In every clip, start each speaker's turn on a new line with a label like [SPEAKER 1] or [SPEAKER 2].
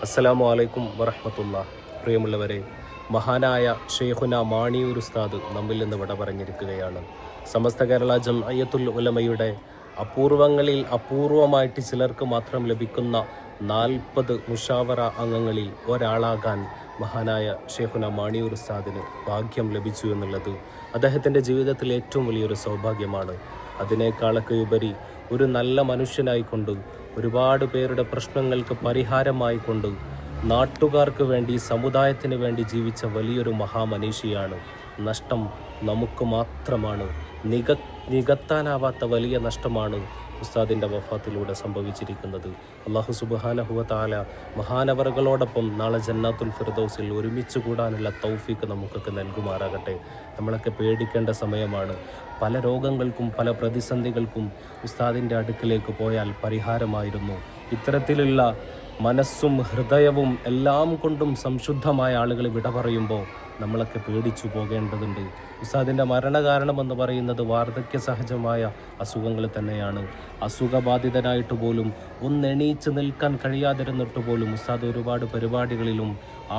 [SPEAKER 1] അസ്സലാമു അലൈക്കും വറഹ്മത്തുള്ളാഹി. പ്രിയമുള്ളവരെ, മഹാനായ ഷെയ്ഖുന മാണിയൂർ ഉസ്താദ് നമ്മിൽ നിന്ന് വിട പറഞ്ഞിരിക്കുകയാണ്. സമസ്ത കേരള ജംഇയ്യത്തുൽ ഉലമയുടെ അപൂർവങ്ങളിൽ അപൂർവമായിട്ട് ചിലർക്ക് മാത്രം ലഭിക്കുന്ന 40 മുഷാവറ അംഗങ്ങളിൽ ഒരാളാകാൻ മഹാനായ ഷെയ്ഖുന മാണിയൂർ ഉസ്താദിന് ഭാഗ്യം ലഭിച്ചു എന്നുള്ളത് അദ്ദേഹത്തിൻ്റെ ജീവിതത്തിൽ ഏറ്റവും വലിയൊരു സൗഭാഗ്യമാണ്. അതിനേക്കാളൊക്കെ ഉപരി ഒരു നല്ല മനുഷ്യനായിക്കൊണ്ട്, ഒരുപാട് പേരുടെ പ്രശ്നങ്ങൾക്ക് പരിഹാരമായിക്കൊണ്ട്, നാട്ടുകാർക്ക് വേണ്ടി, സമുദായത്തിന് വേണ്ടി ജീവിച്ച വലിയൊരു മഹാമനീഷിയാണ്. നഷ്ടം നമുക്ക് മാത്രമാണ്. നികത്താനാവാത്ത വലിയ നഷ്ടമാണ് ഉസ്താദിൻ്റെ വഫാത്തിലൂടെ സംഭവിച്ചിരിക്കുന്നത്. അല്ലാഹു സുബ്ഹാനഹു വ തആല മഹാനവറുകളോടൊപ്പം നാളെ ജന്നാത്തുൽ ഫിർദൗസിൽ ഒരുമിച്ച് കൂടാനുള്ള തൗഫീക്ക് നമുക്കൊക്കെ നൽകുമാറാകട്ടെ. നമ്മളൊക്കെ പേടിക്കേണ്ട സമയമാണ്. പല രോഗങ്ങൾക്കും പല പ്രതിസന്ധികൾക്കും ഉസ്താദിൻ്റെ അടുക്കിലേക്ക് പോയാൽ പരിഹാരമായിരുന്നു. ഇത്തരത്തിലുള്ള മനസ്സും ഹൃദയവും എല്ലാം കൊണ്ടും സംശുദ്ധമായ ആളുകൾ വിട പറയുമ്പോൾ നമ്മളൊക്കെ പേടിച്ചു പോകേണ്ടതുണ്ട്. ഉസ്താദിൻ്റെ മരണകാരണമെന്ന് പറയുന്നത് വാർദ്ധക്യ സഹജമായ അസുഖങ്ങൾ തന്നെയാണ്. അസുഖബാധിതനായിട്ട് പോലും ഒന്നെണീച്ച് നിൽക്കാൻ കഴിയാതിരുന്നിട്ട് പോലും ഉസ്താദ് ഒരുപാട് പരിപാടികളിലും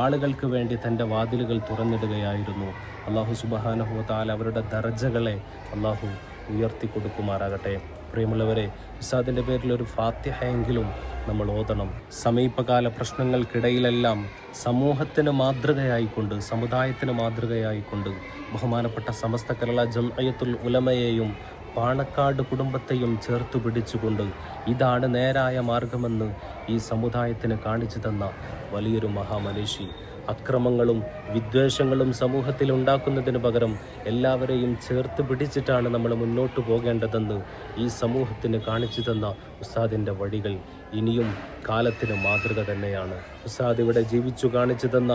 [SPEAKER 1] ആളുകൾക്ക് വേണ്ടി തൻ്റെ വാതിലുകൾ തുറന്നിടുകയായിരുന്നു. അല്ലാഹു സുബ്ഹാനഹു വ തആല അവരുടെ ദർജകളെ അല്ലാഹു ഉയർത്തി കൊടുക്കുമാറാകട്ടെ. പ്രിയമുള്ളവരെ, ഉസ്താദിൻ്റെ പേരിൽ ഒരു ഫാത്തിഹയെങ്കിലും നമ്മൾ ഓതണം. സമീപകാല പ്രശ്നങ്ങൾക്കിടയിലെല്ലാം സമൂഹത്തിന് മാതൃകയായിക്കൊണ്ട്, സമുദായത്തിന് മാതൃകയായിക്കൊണ്ട് ബഹുമാനപ്പെട്ട സമസ്ത കേരള ജംഇയ്യത്തുൽ ഉലമയെയും പാണക്കാട് കുടുംബത്തെയും ചേർത്ത് പിടിച്ചുകൊണ്ട് ഇതാണ് നേരായ മാർഗമെന്ന് ഈ സമുദായത്തിന് കാണിച്ചു തന്ന വലിയൊരു മഹാമനീഷി. അക്രമങ്ങളും വിദ്വേഷങ്ങളും സമൂഹത്തിൽ ഉണ്ടാക്കുന്നതിന് പകരം എല്ലാവരെയും ചേർത്ത് പിടിച്ചിട്ടാണ് നമ്മൾ മുന്നോട്ട് പോകേണ്ടതെന്ന് ഈ സമൂഹത്തിന് കാണിച്ചു തന്ന ഉസ്താദിൻ്റെ വഴികൾ ഇനിയും കാലത്തിന് മാതൃക തന്നെയാണ്. ഉസ്താദ് ഇവിടെ ജീവിച്ചു കാണിച്ചു തന്ന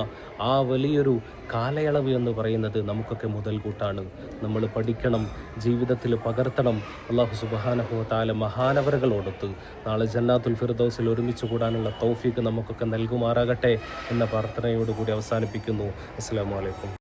[SPEAKER 1] ആ വലിയൊരു കാലയളവ് എന്ന് പറയുന്നത് നമുക്കൊക്കെ മുതൽകൂട്ടാണ്. നമ്മൾ പഠിക്കണം, ജീവിതത്തിൽ പകർത്തണം. അല്ലാഹു സുബ്ഹാനഹു വ തആല മഹാനവറുകളോടൊത്ത് നാളെ ജന്നാത്തുൽ ഫിർദൗസിൽ ഒരുമിച്ച് കൂടാനുള്ള തൗഫീക്ക് നമുക്കൊക്കെ നൽകുമാറാകട്ടെ എന്ന പ്രാർത്ഥനയോടുകൂടി അവസാനിപ്പിക്കുന്നു. അസ്സലാമു അലൈക്കും.